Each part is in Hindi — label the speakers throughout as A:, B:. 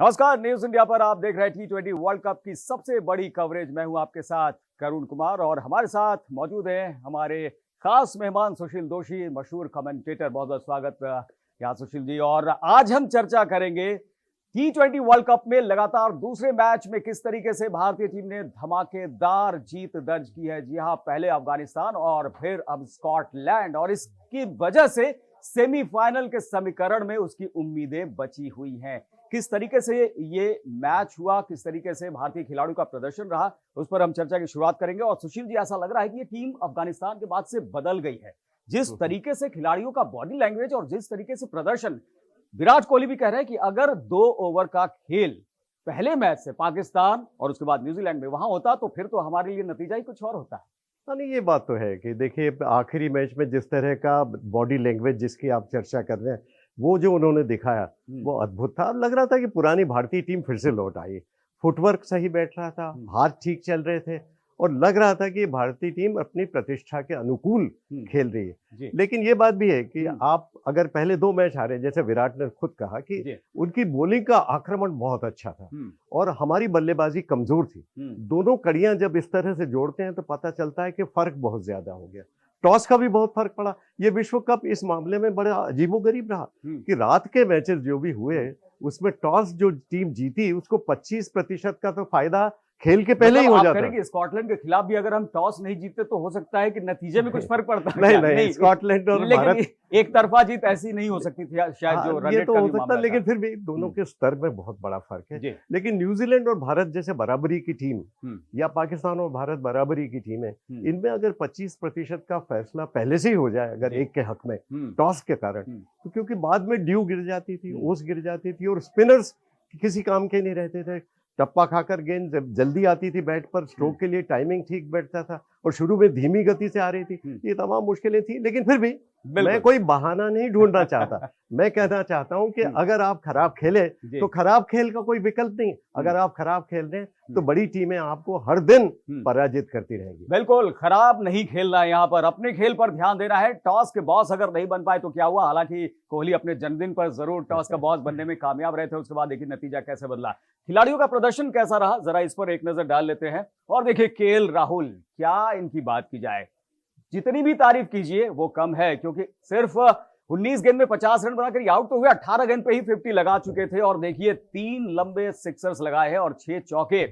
A: नमस्कार, न्यूज इंडिया पर आप देख रहे हैं T20 वर्ल्ड कप की सबसे बड़ी कवरेज। मैं हूं आपके साथ करुण कुमार और हमारे साथ मौजूद हैं हमारे खास मेहमान सुशील दोषी, मशहूर कमेंटेटर। बहुत बहुत स्वागत यहाँ सुशील जी। और आज हम चर्चा करेंगे T20 वर्ल्ड कप में लगातार दूसरे मैच में किस तरीके से भारतीय टीम ने धमाकेदार जीत दर्ज की है। जी हां, पहले अफगानिस्तान और फिर अब स्कॉटलैंड, और इसकी वजह से सेमीफाइनल के समीकरण में उसकी उम्मीदें बची हुई हैं। किस तरीके से ये मैच हुआ, किस तरीके से भारतीय खिलाड़ियों का प्रदर्शन रहा, उस पर हम चर्चा की शुरुआत करेंगे। और सुशील जी, ऐसा लग रहा है कि ये टीम अफगानिस्तान के बाद से बदल गई है। जिस तरीके से खिलाड़ियों का बॉडी लैंग्वेज और जिस तरीके से प्रदर्शन, विराट कोहली भी कह रहे हैं कि अगर 2 ओवर का खेल पहले मैच से पाकिस्तान और उसके बाद न्यूजीलैंड में वहां होता तो फिर तो हमारे लिए नतीजा ही कुछ और होता है।
B: हाँ, नहीं, ये बात तो है कि देखिए आखिरी मैच में जिस तरह का बॉडी लैंग्वेज जिसकी आप चर्चा कर रहे हैं, वो जो उन्होंने दिखाया वो अद्भुत था। लग रहा था कि पुरानी भारतीय टीम फिर से लौट आई। फुटवर्क सही बैठ रहा था, हाथ ठीक चल रहे थे और लग रहा था कि भारतीय टीम अपनी प्रतिष्ठा के अनुकूल खेल रही है। लेकिन ये बात भी है कि आप अगर पहले 2 मैच हारे, जैसे विराट ने खुद कहा कि उनकी बॉलिंग का आक्रमण बहुत अच्छा था और हमारी बल्लेबाजी कमजोर थी। दोनों कड़ियां जब इस तरह से जोड़ते हैं तो पता चलता है कि फर्क बहुत ज्यादा हो गया। टॉस का भी बहुत फर्क पड़ा। ये विश्व कप इस मामले में बड़ा अजीबोगरीब रहा कि रात के मैचेस जो भी हुए उसमें टॉस जो टीम जीती उसको 25% का तो फायदा खेल के पहले ही हो जाता है।
A: स्कॉटलैंड के खिलाफ भी अगर हम टॉस नहीं जीतते तो हो सकता है कि नतीजे में कुछ फर्क पड़ता है।
B: नहीं, स्कॉटलैंड और भारत
A: एक तरफा जीत ऐसी नहीं हो सकती थी शायद। जो रन
B: ये तो हो सकता है, लेकिन फिर भी दोनों के स्तर में बहुत बड़ा फर्क है। लेकिन न्यूजीलैंड और भारत जैसे बराबरी की टीम या पाकिस्तान और भारत बराबरी की टीम है, इनमें अगर 25% का फैसला पहले से ही हो जाए अगर एक के हक में टॉस के कारण, तो क्योंकि बाद में ड्यू गिर जाती थी, ओस गिर जाती थी और स्पिनर्स किसी काम के नहीं रहते थे। टप्पा खाकर गेंद जब जल्दी आती थी बैट पर, स्ट्रोक के लिए टाइमिंग ठीक बैठता था और शुरू में धीमी गति से आ रही थी। ये तमाम मुश्किलें थी, लेकिन फिर भी मैं कोई बहाना नहीं ढूंढना चाहता। मैं कहना चाहता हूं कि अगर आप खराब खेले तो खराब खेल का कोई विकल्प नहीं। अगर आप खराब खेल रहे हैं तो बड़ी टीमें आपको हर दिन पराजित करती रहेंगी।
A: बिल्कुल, खराब नहीं खेलना है, यहाँ पर अपने खेल पर ध्यान देना है। टॉस के बॉस अगर नहीं बन पाए तो क्या हुआ। हालांकि कोहली अपने जन्मदिन पर जरूर टॉस का बॉस बनने में कामयाब रहे थे। उसके बाद देखिए नतीजा कैसे बदला, खिलाड़ियों का प्रदर्शन कैसा रहा, जरा इस पर एक नजर डाल लेते हैं। और देखिए केएल राहुल, क्या इनकी बात की जाए, जितनी भी तारीफ कीजिए वो कम है, क्योंकि सिर्फ 19 गेंद में 50 रन बनाकर आउट तो हुए, 18 गेंद पे ही 50 लगा चुके थे। और देखिए 3 लंबे सिक्सर्स लगाए हैं और 6 चौके।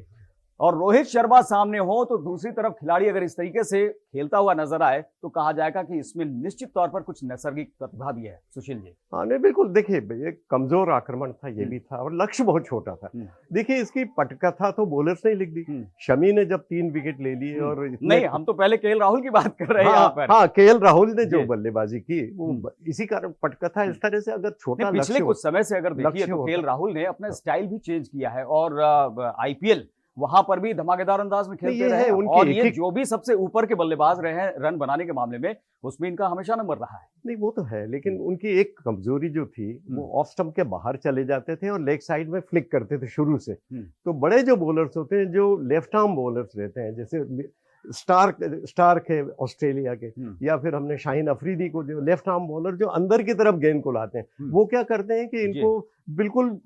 A: और रोहित शर्मा सामने हो तो दूसरी तरफ खिलाड़ी अगर इस तरीके से खेलता हुआ नजर आए तो कहा जाएगा कि इसमें निश्चित तौर पर कुछ नैसर्गिक प्रतिभा भी है। सुशील जी।
B: हाँ, नहीं, बिल्कुल। देखिए एक कमजोर आक्रमण था, ये भी था और लक्ष्य बहुत छोटा था। देखिए इसकी पटकथा तो बॉलर्स ने लिख दी। शमी ने जब 3 विकेट ले लिए और
A: नहीं, हम तो पहले केएल राहुल की बात कर रहे हैं यहाँ पर।
B: हाँ, केएल राहुल ने जो बल्लेबाजी की वो इसी कारण पटकथा इस तरह से। अगर छोटा
A: पिछले कुछ समय से अगर देखिए तो केएल राहुल ने अपना स्टाइल भी चेंज किया है और आईपीएल वहां पर भी धमाकेदार अंदाज में खेलते रहे हैं। और ये जो भी सबसे ऊपर के बल्लेबाज रहे हैं रन बनाने के मामले में, उसमें इनका हमेशा नंबर रहा है।
B: नहीं, वो तो है, लेकिन उनकी एक कमजोरी जो थी वो ऑफ स्टंप के बाहर चले जाते थे और लेग साइड में फ्लिक करते थे शुरू से। तो बड़े जो बॉलर्स होते हैं, जो लेफ्ट आर्म बॉलर्स रहते हैं, जैसे स्टार्क है ऑस्ट्रेलिया के, या फिर हमने शाहीन अफरीदी को, जो लेफ्ट आर्म बॉलर जो अंदर की तरफ गेंद को लाते हैं, वो क्या करते हैं कि इनको बिल्कुल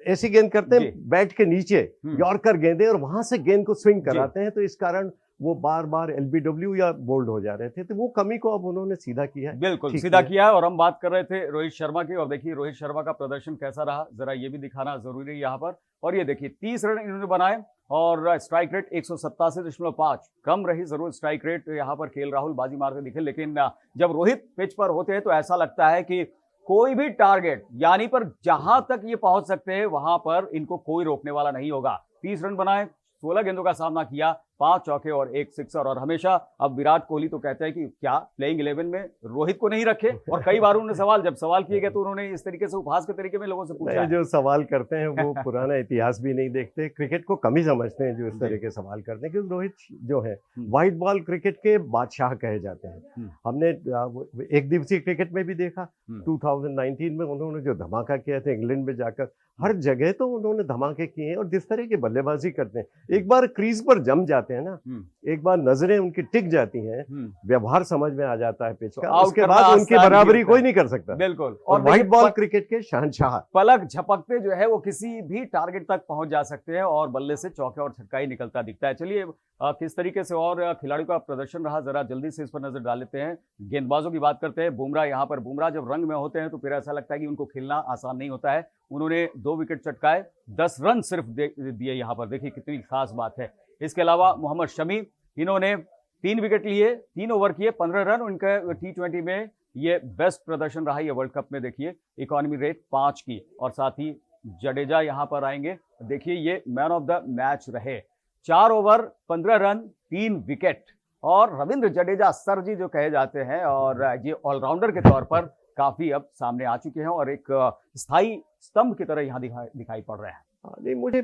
B: ऐसी गेंद करते हैं बैट के नीचे, यॉर्कर गेंदें, और वहां से गेंद को स्विंग कराते हैं। तो इस कारण वो बार बार एलबीडब्ल्यू या बोल्ड हो जा रहे थे। तो वो कमी को अब उन्होंने सीधा किया है।
A: बिल्कुल सीधा किया है। और हम बात कर रहे थे रोहित शर्मा की, और देखिए रोहित शर्मा का प्रदर्शन कैसा रहा, जरा ये भी दिखाना जरूरी है यहाँ पर। और ये देखिए 30 रन इन्होंने बनाए और स्ट्राइक रेट 187.5, कम रही जरूर स्ट्राइक रेट। यहाँ पर केएल राहुल बाजी मारते दिखे, लेकिन जब रोहित पिच पर होते हैं तो ऐसा लगता है कि कोई भी टारगेट, यानी पर जहां तक ये पहुंच सकते हैं वहां पर इनको कोई रोकने वाला नहीं होगा। 30 रन बनाए, 16 गेंदों का सामना किया, 5 चौके और 1 सिक्सर। और हमेशा अब विराट कोहली तो कहते हैं कि क्या प्लेइंग 11 में रोहित को नहीं रखे। और कई बार उन्होंने जब सवाल किए गए तो उन्होंने इस तरीके से उपहास के तरीके में लोगों से पूछा।
B: जो सवाल करते हैं वो पुराना इतिहास भी नहीं देखते, क्रिकेट को कम ही समझते हैं जो इस तरह के सवाल करते हैं। क्योंकि रोहित जो है व्हाइट बॉल क्रिकेट के बादशाह कहे जाते हैं। हमने एक दिवसीय क्रिकेट में भी देखा, 2019 में उन्होंने जो धमाका किया था इंग्लैंड में जाकर, हर जगह तो उन्होंने धमाके किए हैं। और जिस तरह की बल्लेबाजी करते हैं, एक बार क्रीज पर जम जाते जाते हैं ना, एक बार नजरें उनकी टिक जाती हैं, व्यवहार समझ में आ जाता है पिच का, उसके बाद उनकी बराबरी कोई नहीं कर सकता।
A: बिल्कुल।
B: और व्हाइट बॉल क्रिकेट के शहंशाह,
A: पलक झपकते जो है वो किसी भी टारगेट तक पहुंच जा सकते हैं और बल्ले से चौके और छक्का ही निकलता दिखता है। चलिए किस तरीके से और खिलाड़ियों का प्रदर्शन रहा, जरा जल्दी से इस पर नजर डाल लेते हैं। गेंदबाजों की बात करते हैं। बुमराह, यहाँ पर बुमराह जब रंग में होते हैं तो फिर ऐसा लगता है कि उनको खेलना आसान नहीं होता है। उन्होंने 2 विकेट चटकाए, 10 रन सिर्फ दिए यहाँ पर, देखिए कितनी खास बात है। इसके अलावा मोहम्मद शमी, इन्होंने 3 विकेट लिए, 3 ओवर किए, 15 रन। उनका T20 में ये बेस्ट प्रदर्शन रहा ये वर्ल्ड कप में। देखिए इकोनॉमी रेट 5 की। और साथ ही जडेजा यहाँ पर आएंगे, देखिए ये मैन ऑफ द मैच रहे। 4 ओवर 15 रन 3 विकेट। और रविंद्र जडेजा सर जी जो कहे जाते हैं, और ये ऑलराउंडर के तौर पर काफी अब सामने आ चुके हैं और एक स्थायी स्तंभ की तरह यहाँ दिखाई पड़ रहे हैं।
B: नहीं, मुझे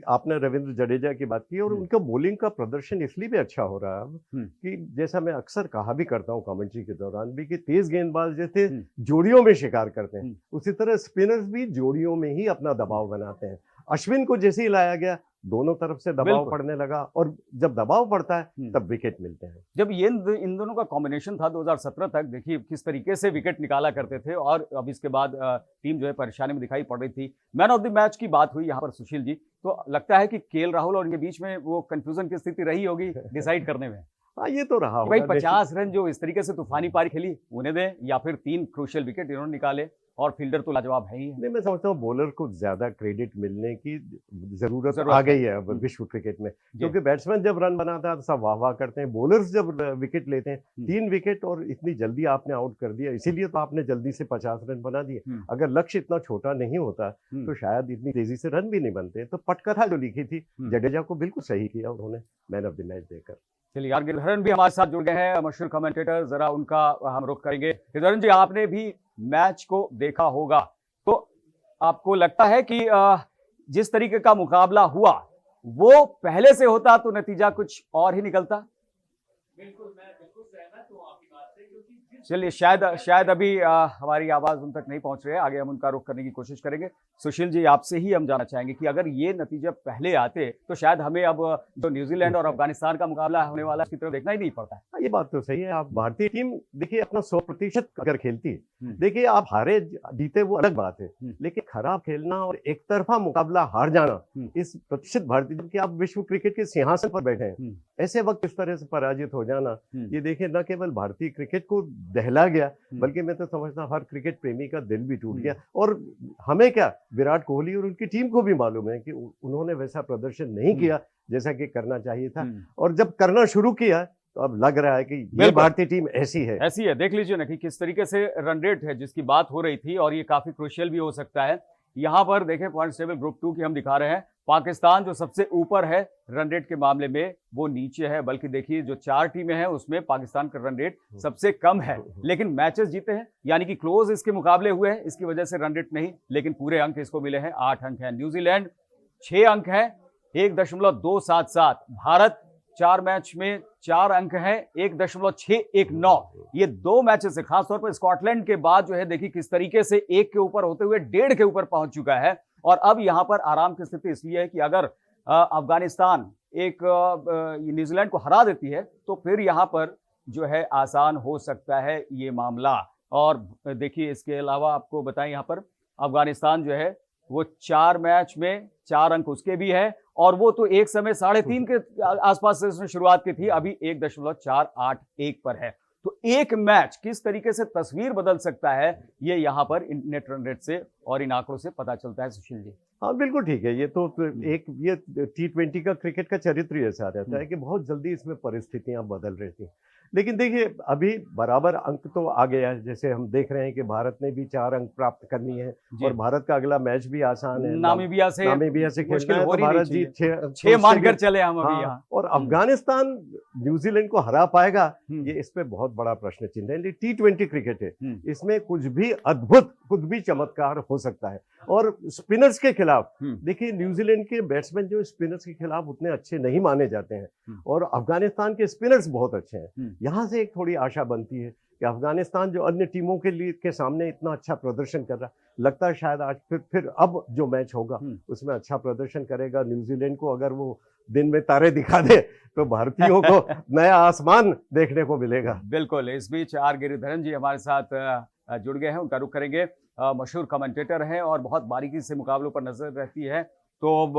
B: आपने रविंद्र जडेजा की बात की और उनका बॉलिंग का प्रदर्शन इसलिए भी अच्छा हो रहा है कि जैसा मैं अक्सर कहा भी करता हूं कमेंट्री के दौरान भी कि तेज गेंदबाज जैसे जोड़ियों में शिकार करते हैं, उसी तरह स्पिनर्स भी जोड़ियों में ही अपना दबाव बनाते हैं। अश्विन को जैसे ही लाया गया, दोनों तरफ से दबाव पड़ने लगा और जब दबाव पड़ता है तब विकेट मिलते हैं।
A: जब ये इन दोनों का कॉम्बिनेशन था 2017 तक, देखिए किस तरीके से विकेट निकाला करते थे और अब इसके बाद टीम जो है परेशानी में दिखाई पड़ रही थी। मैन ऑफ द मैच की बात हुई यहाँ पर सुशील जी, तो लगता है कि केएल राहुल और इनके बीच में वो कंफ्यूजन की स्थिति रही होगी डिसाइड करने में।
B: हाँ, ये तो रहा
A: भाई 50 रन जो इस तरीके से तूफानी पारी खेली उन्हें दें, या फिर 3 क्रूशियल विकेट इन्होंने निकाले, और फील्डर तो लाजवाब है ही है।
B: नहीं, मैं समझता हूँ बॉलर को ज्यादा क्रेडिट मिलने की जरूरत आ गई है अब विश्व क्रिकेट में, क्योंकि बैट्समैन जब रन बनाता है तो सब वाह वाह करते हैं, बॉलर्स जब विकेट लेते हैं 3 विकेट और इतनी जल्दी आपने आउट कर दिया, इसीलिए तो आपने जल्दी से 50 रन बना दिए। अगर लक्ष्य इतना छोटा नहीं होता तो शायद इतनी तेजी से रन भी नहीं बनते। तो पटकथा जो लिखी थी जडेजा को बिल्कुल सही किया उन्होंने मैन ऑफ द मैच देकर।
A: चलिए यार, गिरधरन भी हमारे साथ जुड़ गए हैं, मशहूर कमेंटेटर, जरा उनका हम रुख करेंगे। गिरधरन जी, आपने भी मैच को देखा होगा, तो आपको लगता है कि जिस तरीके का मुकाबला हुआ वो पहले से होता तो नतीजा कुछ और ही निकलता?
C: बिल्कुल, मैं बिल्कुल सहमत हूं आपकी बात से, क्योंकि
A: चलिए शायद अभी हमारी आवाज उन तक नहीं पहुंच रही है, आगे हम उनका रुख करने की कोशिश करेंगे। सुशील जी, आपसे ही हम जानना चाहेंगे कि अगर ये नतीजा पहले आते तो शायद हमें अब जो न्यूजीलैंड और अफगानिस्तान का मुकाबला होने वाला है इसकी तरफ देखना ही नहीं पड़ता है।
B: ये बात तो सही है। आप भारतीय टीम देखिए अपना 100% अगर खेलती है, देखिए आप हारे जीते वो अलग बात है, लेकिन खराब खेलना और एक तरफा मुकाबला हार जाना, इस प्रतिशत भारतीय टीम के आप विश्व क्रिकेट के सिंहासन पर बैठे हैं, ऐसे वक्त इस तरह से पराजित हो जाना, ये देखिए न केवल भारतीय क्रिकेट को दहला गया, बल्कि मैं तो समझता हूँ हर क्रिकेट प्रेमी का दिल भी टूट गया। और हमें क्या, विराट कोहली और उनकी टीम को भी मालूम है कि उन्होंने वैसा प्रदर्शन नहीं किया जैसा कि करना चाहिए था, और जब करना शुरू किया तो अब लग रहा है कि ये भारतीय टीम ऐसी है।
A: देख लीजिए ना कि किस तरीके से रन रेट है जिसकी बात हो रही थी, और ये काफी क्रूशियल भी हो सकता है। यहाँ पर देखें पॉइंट्स टेबल ग्रुप 2 की हम दिखा रहे हैं। पाकिस्तान जो सबसे ऊपर है रन रेट के मामले में वो नीचे है, बल्कि देखिए जो 4 टीमें हैं उसमें पाकिस्तान का रन रेट सबसे कम है, लेकिन मैचेस जीते हैं, यानी कि क्लोज इसके मुकाबले हुए हैं, इसकी वजह से रन रेट नहीं, लेकिन पूरे अंक इसको मिले हैं, 8 अंक हैं। न्यूजीलैंड 6 अंक है, 1.277। भारत 4 मैच में 4 अंक है, 1.619। ये 2 मैचेस है, खासतौर पर स्कॉटलैंड के बाद जो है देखिए किस तरीके से 1 के ऊपर होते हुए 1.5 के ऊपर पहुंच चुका है। और अब यहां पर आराम की स्थिति इसलिए है कि अगर अफगानिस्तान न्यूजीलैंड को हरा देती है तो फिर यहां पर जो है आसान हो सकता है ये मामला। और देखिए इसके अलावा आपको बताएं, यहां पर अफगानिस्तान जो है वो 4 मैच में 4 अंक उसके भी है, और वो तो एक समय 3.5 के आसपास से उसने शुरुआत की थी, अभी 1.481 पर है। तो एक मैच किस तरीके से तस्वीर बदल सकता है ये यहाँ पर नेट रन रेट से और इन आंकड़ों से पता चलता है। सुशील जी,
B: हाँ बिल्कुल ठीक है। ये तो एक ये T20 का क्रिकेट का चरित्र ऐसा रहता है कि बहुत जल्दी इसमें परिस्थितियां बदल रहती हैं। लेकिन देखिए अभी बराबर अंक तो आ गया है, जैसे हम देख रहे हैं कि भारत ने भी 4 अंक प्राप्त करनी है और भारत का अगला मैच भी आसान है, नामीबिया से खेलना है, तो भारत जी 6
A: मानकर चले हम अभी यहाँ।
B: और अफगानिस्तान न्यूजीलैंड को हरा पाएगा, ये इस पे बहुत बड़ा प्रश्न चिन्ह है। T20 क्रिकेट है, इसमें कुछ भी अद्भुत, कुछ भी चमत्कार हो सकता है। और स्पिनर्स के खिलाफ देखिए न्यूजीलैंड के बैट्समैन जो स्पिनर्स के खिलाफ उतने अच्छे नहीं माने जाते हैं, और अफगानिस्तान के स्पिनर्स बहुत अच्छे हैं। यहां से एक थोड़ी आशा बनती है कि अफगानिस्तान जो अन्य टीमों के सामने इतना अच्छा प्रदर्शन कर रहा, लगता है शायद आज फिर अब जो मैच होगा उसमें अच्छा प्रदर्शन करेगा। न्यूजीलैंड को अगर वो दिन में तारे दिखा दे तो भारतीयों को नया आसमान देखने को मिलेगा।
A: बिल्कुल। इस बीच आर गिरिधरन जी हमारे साथ जुड़ गए हैं, उनका रुख करेंगे। मशहूर कमेंटेटर हैं और बहुत बारीकी से मुकाबलों पर नजर रहती है। तो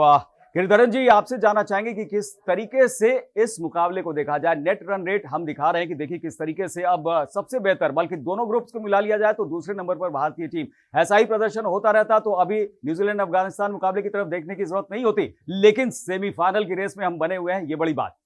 A: गिरिधरन जी, आपसे जानना चाहेंगे कि किस तरीके से इस मुकाबले को देखा जाए। नेट रन रेट हम दिखा रहे हैं कि देखिए किस तरीके से अब सबसे बेहतर, बल्कि दोनों ग्रुप्स को मिला लिया जाए तो दूसरे नंबर पर भारतीय टीम। ऐसा ही प्रदर्शन होता रहता तो अभी न्यूजीलैंड अफगानिस्तान मुकाबले की तरफ देखने की जरूरत नहीं होती, लेकिन सेमीफाइनल की रेस में हम बने हुए हैं, ये बड़ी बात।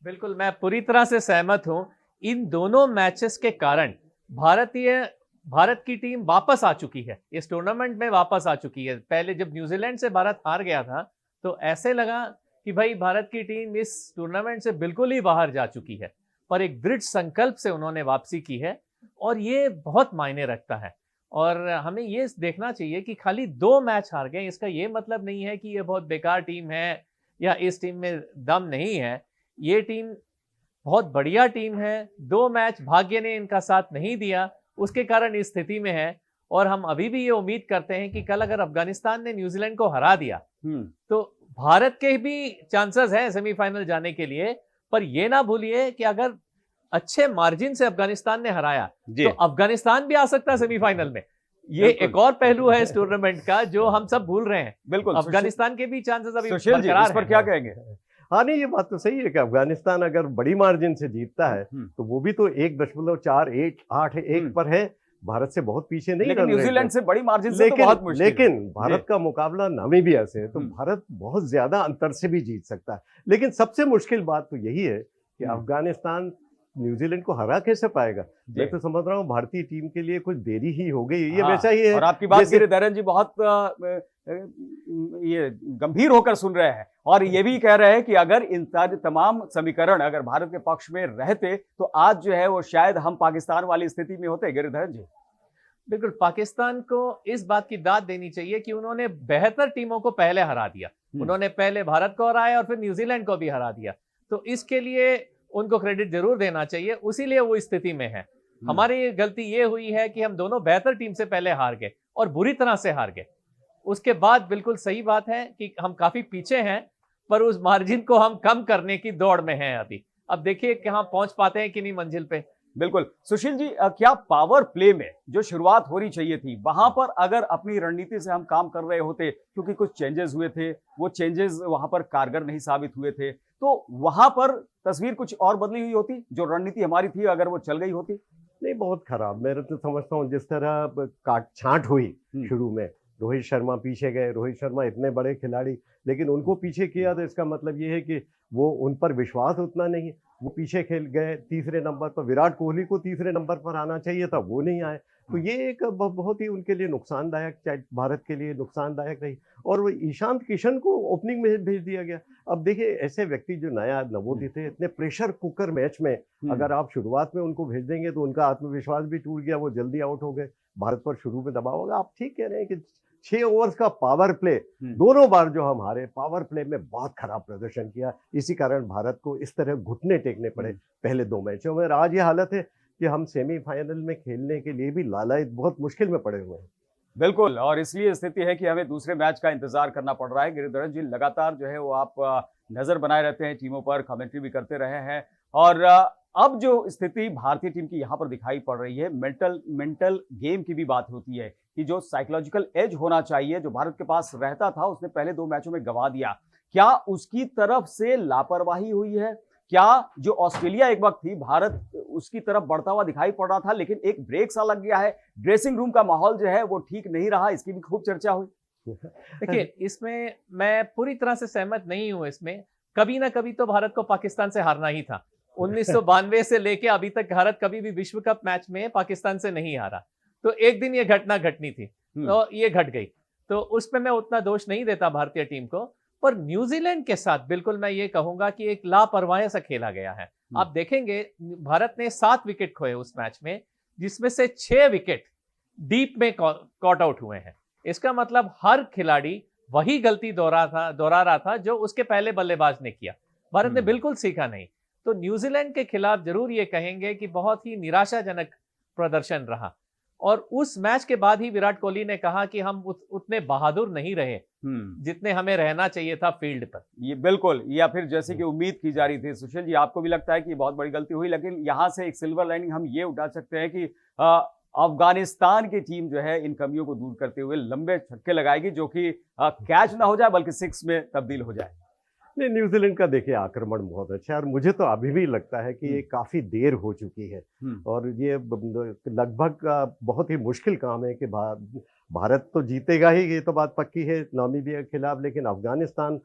C: बिल्कुल, मैं पूरी तरह से सहमत हूं। इन दोनों मैचेस के कारण भारत की टीम वापस आ चुकी है, इस टूर्नामेंट में वापस आ चुकी है। पहले जब न्यूजीलैंड से भारत हार गया था तो ऐसे लगा कि भाई भारत की टीम इस टूर्नामेंट से बिल्कुल ही बाहर जा चुकी है, पर एक दृढ़ संकल्प से उन्होंने वापसी की है और ये बहुत मायने रखता है। और हमें ये देखना चाहिए कि खाली 2 मैच हार गए इसका ये मतलब नहीं है कि ये बहुत बेकार टीम है या इस टीम में दम नहीं है। ये टीम बहुत बढ़िया टीम है। 2 मैच भाग्य ने इनका साथ नहीं दिया, उसके कारण इस स्थिति में है। और हम अभी भी ये उम्मीद करते हैं कि कल अगर अफगानिस्तान ने न्यूजीलैंड को हरा दिया तो भारत के भी चांसेस हैं सेमीफाइनल जाने के लिए। पर ये ना भूलिए कि अगर अच्छे मार्जिन से अफगानिस्तान ने हराया तो अफगानिस्तान भी आ सकता है सेमीफाइनल में। ये एक और पहलू है इस टूर्नामेंट का जो हम सब भूल रहे हैं।
A: बिल्कुल,
C: अफगानिस्तान के भी चांसेस अभी
A: बरकरार हैं। पर क्या कहेंगे?
B: हाँ नहीं, ये बात तो सही है कि अफगानिस्तान अगर बड़ी मार्जिन से जीतता है तो वो भी तो 1.481 पर है, भारत से बहुत पीछे नहीं।
A: लेकिन न्यूजीलैंड से बड़ी मार्जिन से तो बहुत मुश्किल।
B: लेकिन भारत का मुकाबला नामीबिया से है तो भारत बहुत ज्यादा अंतर से भी जीत सकता है। लेकिन सबसे मुश्किल बात तो यही है कि अफगानिस्तान न्यूजीलैंड को हरा कैसे पाएगा। मैं तो समझ रहा हूँ भारतीय टीम के लिए कुछ देरी ही हो गई। ये वैसा ही है।
A: और आपकी बात गिरिधरन जी बहुत ये गंभीर होकर सुन रहे हैं और ये भी कह रहे हैं कि अगर इन तमाम समीकरण अगर भारत के पक्ष में रहते तो आज जो है वो शायद हम पाकिस्तान वाली स्थिति में होते। गिरिधरन जी,
C: बिल्कुल, पाकिस्तान को इस बात की दाद देनी चाहिए कि उन्होंने बेहतर टीमों को पहले हरा दिया। उन्होंने पहले भारत को हराया और फिर न्यूजीलैंड को भी हरा दिया, तो इसके लिए उनको क्रेडिट जरूर देना चाहिए। उसीलिए वो इस स्थिति में है। हमारी गलती ये हुई है कि हम दोनों बेहतर टीम से पहले हार गए और बुरी तरह से हार गए। उसके बाद बिल्कुल सही बात है कि हम काफी पीछे हैं, पर उस मार्जिन को हम कम करने की दौड़ में हैं अभी। अब देखिए कहां पहुंच पाते हैं कि नहीं मंजिल पे।
A: बिल्कुल। सुशील जी, क्या पावर प्ले में जो शुरुआत होनी चाहिए थी वहां पर अगर अपनी रणनीति से हम काम कर रहे होते, क्योंकि कुछ चेंजेस हुए थे, वो चेंजेस वहां पर कारगर नहीं साबित हुए थे, तो वहां पर तस्वीर कुछ और बदली हुई होती, जो रणनीति हमारी थी अगर वो चल गई होती?
B: नहीं, बहुत खराब। मैं तो समझता हूँ जिस तरह काट छांट हुई शुरू में, रोहित शर्मा पीछे गए। रोहित शर्मा इतने बड़े खिलाड़ी, लेकिन उनको पीछे किया तो इसका मतलब ये है कि वो उन पर विश्वास उतना नहीं है। वो पीछे खेल गए तीसरे नंबर पर। विराट कोहली को तीसरे नंबर पर आना चाहिए था, वो नहीं आए। तो ये एक बहुत ही उनके लिए नुकसानदायक, भारत के लिए नुकसानदायक रही। और वो ईशांत किशन को ओपनिंग में भेज दिया गया। अब देखिए, ऐसे व्यक्ति जो नया नवोदित थे, इतने प्रेशर कुकर मैच में अगर आप शुरुआत में उनको भेज देंगे तो उनका आत्मविश्वास भी टूट गया, वो जल्दी आउट हो गए। भारत पर शुरू में दबाव होगा। आप ठीक कह रहे हैं कि 6 ओवर्स का पावर प्ले, दोनों बार जो हम हारे, पावर प्ले में बहुत खराब प्रदर्शन किया। इसी कारण भारत को इस तरह घुटने टेकने पड़े पहले 2 मैचों में। आज ये हालत है कि हम सेमीफाइनल में खेलने के लिए भी लालायित बहुत मुश्किल में पड़े हुए हैं।
A: बिल्कुल, और इसलिए स्थिति है कि हमें दूसरे मैच का इंतजार करना पड़ रहा है। गिरिधरन जी, लगातार जो है वो आप नजर बनाए रहते हैं टीमों पर, कमेंट्री भी करते रहे हैं, और अब जो स्थिति भारतीय टीम की यहाँ पर दिखाई पड़ रही है, मेंटल गेम की भी बात होती है कि जो साइकोलॉजिकल एज होना चाहिए जो भारत के पास रहता था, उसने पहले 2 मैचों में गंवा दिया। क्या उसकी तरफ से लापरवाही हुई है? क्या जो ऑस्ट्रेलिया एक वक्त थी, भारत उसकी तरफ बढ़ता हुआ दिखाई पड़ रहा था, लेकिन एक ब्रेक सा लग गया है, ड्रेसिंग रूम का माहौल जो है वो ठीक नहीं रहा, इसकी भी खूब चर्चा हुई।
C: देखिए, इसमें मैं पूरी तरह से सहमत नहीं हूं। इसमें कभी ना कभी तो भारत को पाकिस्तान से हारना ही था। 1992 से लेके अभी तक भारत कभी भी विश्व कप मैच में पाकिस्तान से नहीं हारा। तो एक दिन ये घटना घटनी थी, तो ये घट गई, तो उस पर मैं उतना दोष नहीं देता भारतीय टीम को। पर न्यूजीलैंड के साथ बिल्कुल मैं ये कहूंगा कि एक लापरवाही सा खेला गया है। आप देखेंगे भारत ने 7 विकेट खोए उस मैच में, जिसमें से 6 विकेट डीप में कॉट आउट हुए हैं। इसका मतलब हर खिलाड़ी वही गलती दोहरा रहा था जो उसके पहले बल्लेबाज ने किया। भारत ने बिल्कुल सीखा नहीं। तो न्यूजीलैंड के खिलाफ जरूर ये कहेंगे कि बहुत ही निराशाजनक प्रदर्शन रहा। और उस मैच के बाद ही विराट कोहली ने कहा कि हम उतने बहादुर नहीं रहे जितने हमें रहना चाहिए था फील्ड पर।
A: ये बिल्कुल, या फिर जैसे कि उम्मीद की जा रही थी। सुशील जी, आपको भी लगता है कि बहुत बड़ी गलती हुई, लेकिन यहां से एक सिल्वर लाइनिंग हम ये उठा सकते हैं कि अफगानिस्तान की टीम जो है इन कमियों को दूर करते हुए लंबे छक्के लगाएगी, जो कि कैच ना हो जाए बल्कि सिक्स में तब्दील हो जाए।
B: नहीं, न्यूजीलैंड का देखिए आक्रमण बहुत अच्छा है और मुझे तो अभी भी लगता है कि ये काफ़ी देर हो चुकी है और ये लगभग बहुत ही मुश्किल काम है कि भारत तो जीतेगा ही, ये तो बात पक्की है नामीबिया के खिलाफ, लेकिन अफगानिस्तान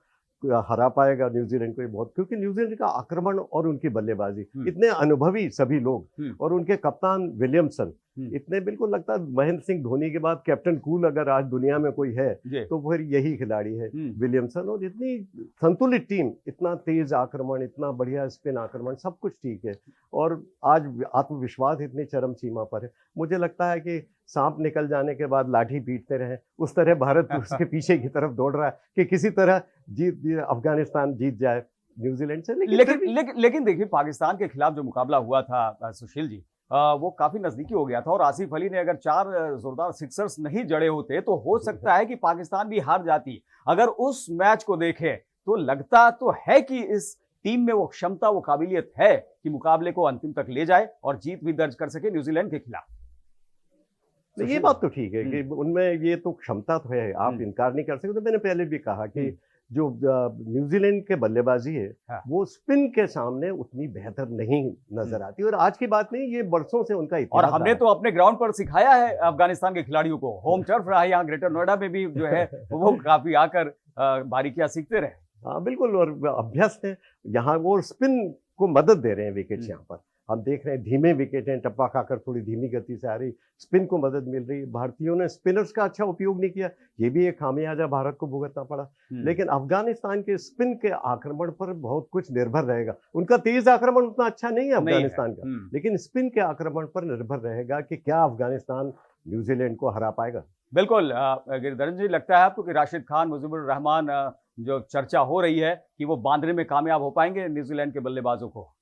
B: हरा पाएगा न्यूजीलैंड को ये बहुत, क्योंकि न्यूजीलैंड का आक्रमण और उनकी बल्लेबाजी, इतने अनुभवी सभी लोग और उनके कप्तान विलियमसन इतने, बिल्कुल लगता है महेंद्र सिंह धोनी के बाद कैप्टन कूल अगर आज दुनिया में कोई है तो फिर यही खिलाड़ी है विलियमसन। और इतनी संतुलित टीम, इतना तेज आक्रमण, इतना बढ़िया स्पिन आक्रमण, सब कुछ ठीक है और आज आत्मविश्वास इतनी चरम सीमा पर है। मुझे लगता है कि सांप निकल जाने के बाद लाठी पीटते रहे, उस तरह भारत उसके पीछे की तरफ दौड़ रहा है कि किसी तरह अफगानिस्तान जीत जाए न्यूजीलैंड से।
A: लेकिन देखिए, पाकिस्तान के खिलाफ जो मुकाबला हुआ था सुशील जी, वो काफी नजदीकी हो गया था और आसिफ अली ने अगर 4 जोरदार सिक्सर्स नहीं जड़े होते तो हो सकता है कि पाकिस्तान भी हार जाती। अगर उस मैच को देखें तो लगता तो है कि इस टीम में वो क्षमता, वो काबिलियत है कि मुकाबले को अंतिम तक ले जाए और जीत भी दर्ज कर सके न्यूजीलैंड के खिलाफ।
B: ये बात तो ठीक है कि उनमें ये तो क्षमता तो है, आप इनकार नहीं कर सकते। तो मैंने पहले भी कहा कि जो न्यूजीलैंड के बल्लेबाजी है वो स्पिन के सामने उतनी बेहतर नहीं नजर आती और आज की बात नहीं, ये बरसों से उनका इतिहास।
A: और हमने तो अपने ग्राउंड पर सिखाया है अफगानिस्तान के खिलाड़ियों को, होम टर्फ रहा है यहाँ ग्रेटर नोएडा में भी जो है वो काफी आकर बारीकियां सीखते रहे।
B: हाँ बिल्कुल, और अभ्यस्त है यहाँ, वो स्पिन को मदद दे रहे हैं विकेट्स यहाँ पर। हम देख रहे हैं धीमे विकेट हैं, टप्पा खाकर थोड़ी धीमी गति से आ रही, स्पिन को मदद मिल रही। भारतीयों ने स्पिनर्स का अच्छा उपयोग नहीं किया, ये भी एक खामियाजा भारत को भुगतना पड़ा। लेकिन अफगानिस्तान के स्पिन के आक्रमण पर बहुत कुछ निर्भर रहेगा। उनका तेज आक्रमण उतना अच्छा नहीं है अफगानिस्तान का, लेकिन स्पिन के आक्रमण पर निर्भर रहेगा कि क्या अफगानिस्तान न्यूजीलैंड को हरा पाएगा।
A: बिल्कुल। गिरिधरन जी, लगता है आपको कि राशिद खान, मुजीबुर रहमान जो चर्चा हो रही है कि वो बांधने में कामयाब हो पाएंगे न्यूजीलैंड के बल्लेबाजों को?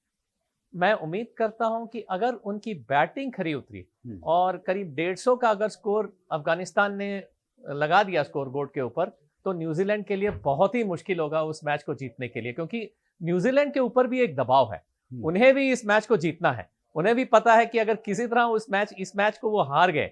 C: मैं उम्मीद करता हूं कि अगर उनकी बैटिंग खरी उतरी और करीब 150 का अगर स्कोर अफगानिस्तान ने लगा दिया स्कोर बोर्ड के ऊपर, तो न्यूजीलैंड के लिए बहुत ही मुश्किल होगा उस मैच को जीतने के लिए, क्योंकि न्यूजीलैंड के ऊपर भी एक दबाव है। उन्हें भी इस मैच को जीतना है। उन्हें भी पता है कि अगर किसी तरह इस मैच को वो हार गए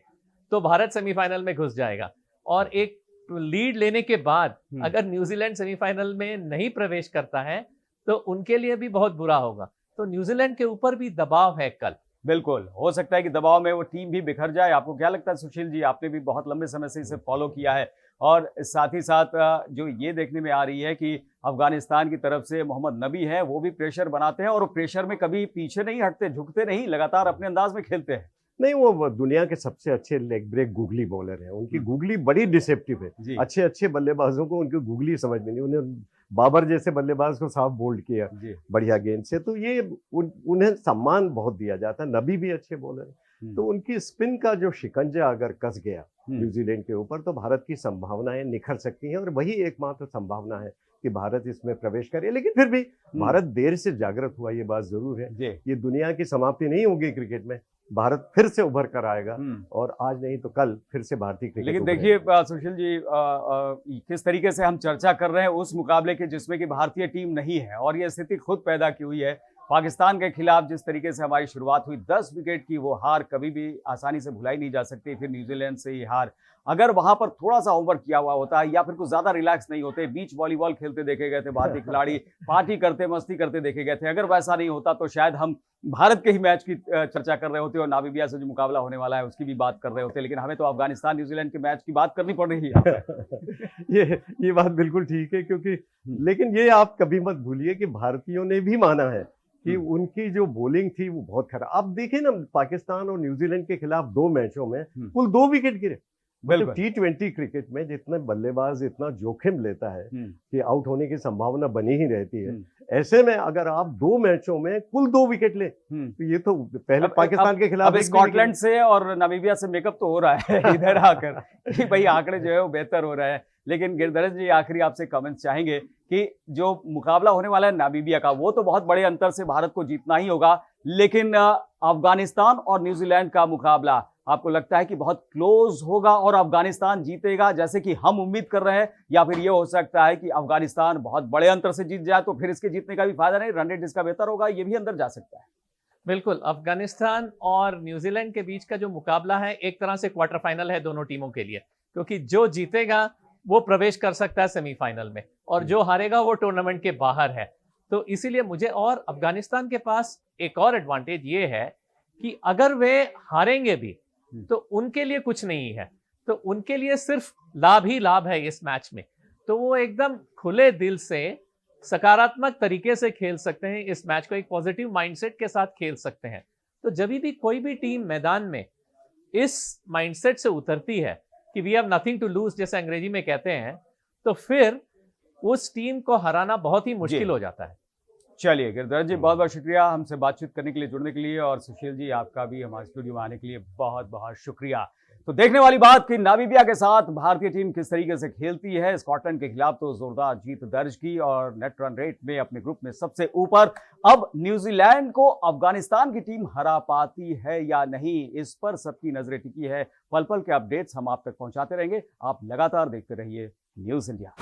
C: तो भारत सेमीफाइनल में घुस जाएगा। और एक लीड लेने के बाद अगर न्यूजीलैंड सेमीफाइनल में नहीं प्रवेश करता है तो उनके लिए भी बहुत बुरा होगा। तो न्यूजीलैंड के ऊपर भी दबाव है कल।
A: बिल्कुल, हो सकता है कि दबाव में वो टीम भी बिखर जाए। आपको क्या लगता है सुशील जी? आपने भी बहुत लंबे समय से इसे फॉलो किया है और साथ ही साथ जो ये देखने में आ रही है कि अफगानिस्तान की तरफ से मोहम्मद नबी है, वो भी प्रेशर बनाते हैं और प्रेशर में कभी पीछे नहीं हटते, झुकते नहीं, लगातार अपने अंदाज में खेलते हैं।
B: नहीं, वो दुनिया के सबसे अच्छे लेग ब्रेक गूगली बॉलर हैं। उनकी गूगली बड़ी डिसेप्टिव है। अच्छे बल्लेबाजों को उनकी गूगली समझ में नहीं। उन्हें बाबर जैसे बल्लेबाज को साफ बोल्ड किया बढ़िया गेंद से, तो ये उन्हें सम्मान बहुत दिया जाता है। नबी भी अच्छे बॉलर हैं, तो उनकी स्पिन का जो शिकंजा अगर कस गया न्यूजीलैंड के ऊपर तो भारत की संभावनाएं निखर सकती हैं और वही एकमात्र संभावना है कि भारत इसमें प्रवेश करे। लेकिन फिर भी भारत देर से जागृत हुआ, ये बात जरूर है। ये दुनिया की समाप्ति नहीं होगी क्रिकेट में, भारत फिर से उभर कर आएगा और आज नहीं तो कल फिर से भारतीय क्रिकेट।
A: लेकिन देखिए सुशील जी, किस तरीके से हम चर्चा कर रहे हैं उस मुकाबले की जिसमें कि भारतीय टीम नहीं है और ये स्थिति खुद पैदा की हुई है। पाकिस्तान के खिलाफ जिस तरीके से हमारी शुरुआत हुई, 10 विकेट की वो हार कभी भी आसानी से भुलाई नहीं जा सकती। फिर न्यूजीलैंड से ये हार, अगर वहां पर थोड़ा सा होमवर्क किया हुआ होता है या फिर कुछ ज्यादा रिलैक्स नहीं होते, बीच वॉलीबॉल खेलते देखे गए थे भारतीय खिलाड़ी, पार्टी करते मस्ती करते देखे गए थे, अगर वैसा नहीं होता तो शायद हम भारत के ही मैच की चर्चा कर रहे होते और नामीबिया से जो मुकाबला होने वाला है उसकी भी बात कर रहे होते। लेकिन हमें तो अफगानिस्तान न्यूजीलैंड के मैच की बात करनी पड़ रही है।
B: ये बात बिल्कुल ठीक है, क्योंकि लेकिन ये आप कभी मत भूलिए कि भारतीयों ने भी माना है कि उनकी जो बॉलिंग थी वो बहुत खराब। आप देखिए ना, पाकिस्तान और न्यूजीलैंड के खिलाफ 2 मैचों में कुल 2 विकेट गिरे। मतलब T20 क्रिकेट में जितने बल्लेबाज इतना जोखिम लेता है कि आउट होने की संभावना बनी ही रहती है, ऐसे में अगर आप 2 मैचों में कुल 2 विकेट ले तो ये तो पहले पाकिस्तान के खिलाफ
A: स्कॉटलैंड से और नामीबिया से मेकअप तो हो रहा है इधर आकर कि भाई आंकड़े जो है वो बेहतर हो रहा है। लेकिन गिरधर जी आखिरी आपसे कमेंट्स चाहेंगे कि जो मुकाबला होने वाला है नामीबिया का, वो तो बहुत बड़े अंतर से भारत को जीतना ही होगा, लेकिन अफगानिस्तान और न्यूजीलैंड का मुकाबला आपको लगता है कि बहुत क्लोज होगा और अफगानिस्तान जीतेगा जैसे कि हम उम्मीद कर रहे हैं, या फिर ये हो सकता है कि अफगानिस्तान बहुत बड़े अंतर से जीत जाए तो फिर इसके जीतने का भी फायदा नहीं, रन रेट इसका बेहतर होगा, ये भी अंदर जा सकता है?
C: बिल्कुल, अफगानिस्तान और न्यूजीलैंड के बीच का जो मुकाबला है एक तरह से क्वार्टर फाइनल है दोनों टीमों के लिए, क्योंकि जो जीतेगा वो प्रवेश कर सकता है सेमीफाइनल में और जो हारेगा वो टूर्नामेंट के बाहर है। तो इसीलिए मुझे, और अफगानिस्तान के पास एक और एडवांटेज ये है कि अगर वे हारेंगे भी तो उनके लिए कुछ नहीं है, तो उनके लिए सिर्फ लाभ ही लाभ है इस मैच में। तो वो एकदम खुले दिल से सकारात्मक तरीके से खेल सकते हैं इस मैच को, एक पॉजिटिव माइंडसेट के साथ खेल सकते हैं। तो जब भी कोई भी टीम मैदान में इस माइंडसेट से उतरती है कि we have nothing to lose, जैसे अंग्रेजी में कहते हैं, तो फिर उस टीम को हराना बहुत ही मुश्किल हो जाता है।
A: चलिए गिरधर जी, बहुत बहुत शुक्रिया हमसे बातचीत करने के लिए, जुड़ने के लिए, और सुशील जी आपका भी हमारे स्टूडियो में आने के लिए बहुत बहुत शुक्रिया। तो देखने वाली बात कि नामीबिया के साथ भारतीय टीम किस तरीके से खेलती है। स्कॉटलैंड के खिलाफ तो जोरदार जीत दर्ज की और नेट रन रेट में अपने ग्रुप में सबसे ऊपर। अब न्यूजीलैंड को अफगानिस्तान की टीम हरा पाती है या नहीं, इस पर सबकी नजरें टिकी है। पल पल के अपडेट्स हम आप तक पहुंचाते रहेंगे। आप लगातार देखते रहिए न्यूज़ इंडिया।